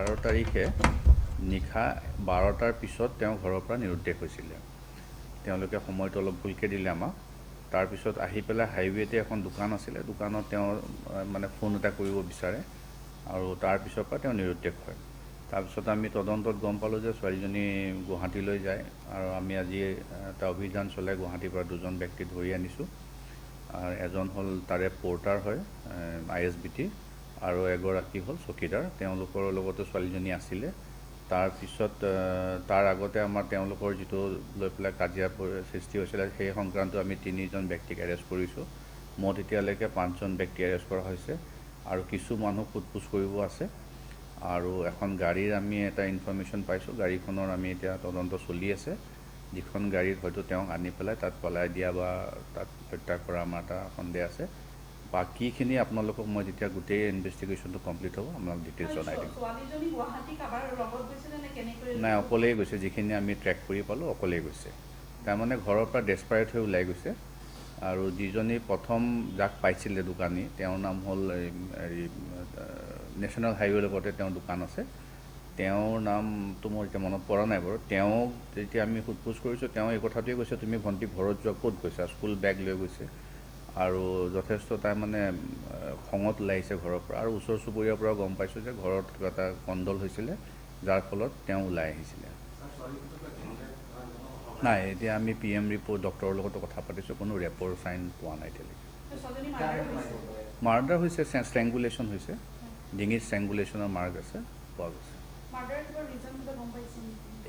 18 তাৰিখে নিশা 12টাৰ পিছত তেওঁ ঘৰৰ পৰা নিৰুদ্দেশ হৈছিলে। তেওঁলোকে সময়টো অলপ ভুলকৈ দিলে আমাক। তাৰপিছত আহি পেলাই হাইৱেতে এখন দোকান আছিলে, দোকানত তেওঁ মানে ফোন এটা কৰিব বিচাৰে আৰু তাৰপিছৰ পৰা তেওঁ নিৰুদ্দেশ হয়। তাৰপিছত আমি তদন্তত গম পালোঁ যে ছোৱালীজনী গুৱাহাটীলৈ যায় আৰু আমি আজি এটা অভিযান চলাই গুৱাহাটীৰ পৰা দুজন ব্যক্তি ধৰি আনিছোঁ। আৰু এজন হ'ল তাৰে পৰ্টাৰ হয় ISBT আৰু এগৰাকী হ'ল চকীদাৰ। তেওঁলোকৰ লগতো ছোৱালীজনী আছিলে। তাৰপিছত তাৰ আগতে আমাৰ তেওঁলোকৰ যিটো লৈ পেলাই কাজিয়া সৃষ্টি হৈছিলে সেই সংক্ৰান্ত আমি 3জন ব্যক্তিক এৰেষ্ট কৰিছোঁ। মুঠ এতিয়ালৈকে 5জন ব্যক্তি এৰেষ্ট কৰা হৈছে আৰু কিছু মানুহ সোধপোছ কৰিব আছে। আৰু এখন গাড়ীৰ আমি এটা ইনফৰমেশ্যন পাইছোঁ, গাড়ীখনৰ আমি এতিয়া তদন্ত চলি আছে। যিখন গাড়ীত হয়তো তেওঁক আনি পেলাই তাত পলাই দিয়া বা তাত হত্যা কৰা আমাৰ এটা সন্দেহ আছে। বাকীখিনি আপোনালোকক মই যেতিয়া গোটেই ইনভেষ্টিগেশ্যনটো কমপ্লিট হ'ব আপোনালোক ডিটেইলছ জনাই দিম। নাই, অকলেই গৈছে। যিখিনি আমি ট্ৰেক কৰি পালোঁ অকলেই গৈছে। তাৰমানে ঘৰৰ পৰা ডেছপাৰেট হৈ ওলাই গৈছে। আৰু যিজনী প্ৰথম যাক পাইছিলে দোকানী, তেওঁৰ নাম হ'ল নেশ্যনেল হাইৱেৰ লগতে তেওঁৰ দোকান আছে। তেওঁৰ নামটো মোৰ এতিয়া মনত পৰা নাই বাৰু। তেওঁক যেতিয়া আমি সোধপোছ কৰিছোঁ তেওঁ এই কথাটোৱে কৈছে, তুমি ভণ্টি ঘৰত যোৱা ক'ত গৈছা? স্কুল বেগ লৈ গৈছে আৰু যথেষ্ট তাৰমানে খঙত ওলাইছে ঘৰৰ পৰা। আৰু ওচৰ চুবুৰীয়াৰ পৰা গম পাইছোঁ যে ঘৰত কিবা এটা কণ্ডল হৈছিলে, যাৰ ফলত তেওঁ ওলাই আহিছিলে। নাই, এতিয়া আমি PM ৰিপৰ্ট ডক্টৰৰ লগতো কথা পাতিছোঁ, কোনো ৰেপৰ চাইন পোৱা নাই এতিয়ালৈকে। মাৰ্ডাৰ হৈছে, ষ্ট্ৰেংগুলেশ্যন হৈছে, ডিঙিত ষ্ট্ৰেংগুলেশ্যনৰ মাৰ্ক আছে, পোৱা গৈছে।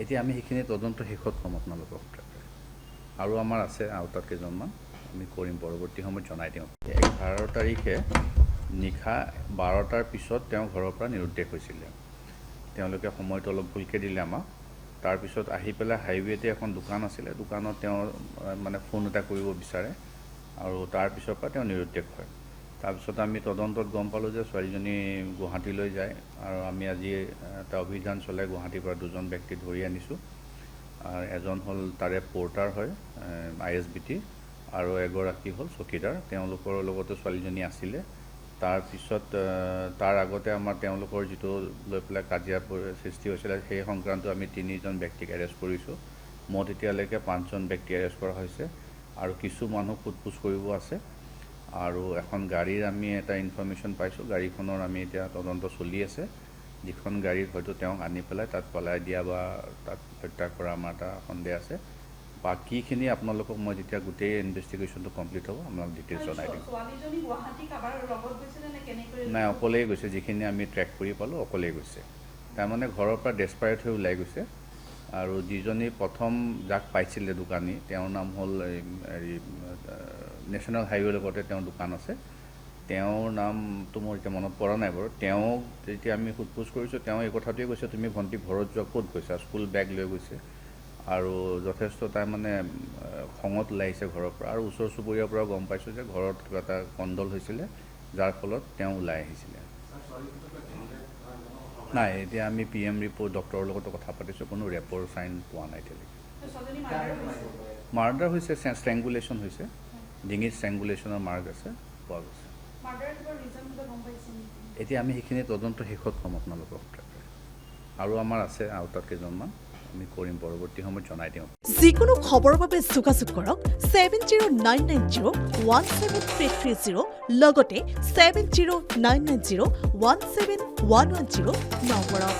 এতিয়া আমি সেইখিনি তদন্ত শেষত ক'ম আপোনালোকক। আৰু আমাৰ আছে আউটাৰ কেইজনমান, আমি কৰিম, পৰৱৰ্তী সময়ত জনাই দিওঁ। 18 তাৰিখে নিশা 12টাৰ পিছত তেওঁ ঘৰৰ পৰা নিৰুদ্দেশ হৈছিলে। তেওঁলোকে সময়টো অলপ ভুলকৈ দিলে আমাক। তাৰপিছত আহি পেলাই হাইৱেতে এখন দোকান আছিলে, দোকানত তেওঁ মানে ফোন এটা কৰিব বিচাৰে আৰু তাৰপিছৰ পৰা তেওঁ নিৰুদ্দেশ হয়। তাৰপিছত আমি তদন্তত গম পালোঁ যে ছোৱালীজনী গুৱাহাটীলৈ যায় আৰু আমি আজি এটা অভিযান চলাই গুৱাহাটীৰ পৰা দুজন ব্যক্তি ধৰি আনিছোঁ। আৰু এজন হ'ল তাৰে পৰ্টাৰ হয় ISBT আৰু এগৰাকী হ'ল চকীদাৰ। তেওঁলোকৰ লগতো ছোৱালীজনী আছিলে। তাৰপিছত তাৰ আগতে আমাৰ তেওঁলোকৰ যিটো লৈ পেলাই কাজিয়া সৃষ্টি হৈছিলে সেই সংক্ৰান্ত আমি 3জন ব্যক্তিক এৰেষ্ট কৰিছোঁ। মুঠ এতিয়ালৈকে 5জন ব্যক্তি এৰেষ্ট কৰা হৈছে আৰু কিছু মানুহ সোধপোছ কৰিব আছে। আৰু এখন গাড়ীৰ আমি এটা ইনফৰমেশ্যন পাইছোঁ, গাড়ীখনৰ আমি এতিয়া তদন্ত চলি আছে। যিখন গাড়ীত হয়তো তেওঁক আনি পেলাই তাত পলাই দিয়া বা তাত হত্যা কৰা আমাৰ এটা সন্দেহ আছে। বাকীখিনি আপোনালোকক মই যেতিয়া গোটেই ইনভেষ্টিগেশ্যনটো কমপ্লিট হ'ব আপোনালোক ডিটেইলছ জনাই দিম। নাই, অকলেই গৈছে। যিখিনি আমি ট্ৰেক কৰি পালোঁ অকলেই গৈছে। তাৰমানে ঘৰৰ পৰা ডেছপাৰেট হৈ ওলাই গৈছে। আৰু যিজনী প্ৰথম যাক পাইছিলে দোকানী, তেওঁৰ নাম হ'ল নেশ্যনেল হাইৱেৰ লগতে তেওঁৰ দোকান আছে। তেওঁৰ নামটো মোৰ এতিয়া মনত পৰা নাই বাৰু। তেওঁক যেতিয়া আমি সোধপোছ কৰিছোঁ তেওঁ এই কথাটোৱে কৈছে, তুমি ভণ্টি ঘৰত যোৱা ক'ত গৈছা? স্কুল বেগ লৈ গৈছে আৰু যথেষ্ট তাৰমানে খঙত ওলাইছে ঘৰৰ পৰা। আৰু ওচৰ চুবুৰীয়াৰ পৰা গম পাইছোঁ যে ঘৰত কিবা এটা কণ্ডল হৈছিলে, যাৰ ফলত তেওঁ ওলাই আহিছিলে। নাই, এতিয়া আমি PM ৰিপৰ্ট ডক্টৰৰ লগতো কথা পাতিছোঁ, কোনো ৰেপৰ চাইন পোৱা নাই এতিয়ালৈকে। মাৰ্ডাৰ হৈছে, ষ্ট্ৰেংগুলেশ্যন হৈছে, ডিঙিত ষ্ট্ৰেংগুলেশ্যনৰ মাৰ্ক আছে, পোৱা গৈছে। এতিয়া আমি সেইখিনি তদন্ত শেষত ক'ম আপোনালোকক। আৰু আমাৰ আছে আউটাৰ কেইজনমান, আমি কৰিম, পৰৱৰ্তী সময়ত জনাই দিওঁ। যিকোনো খবৰৰ বাবে যোগাযোগ কৰক 7099017330 লগতে 7099017110 নম্বৰত।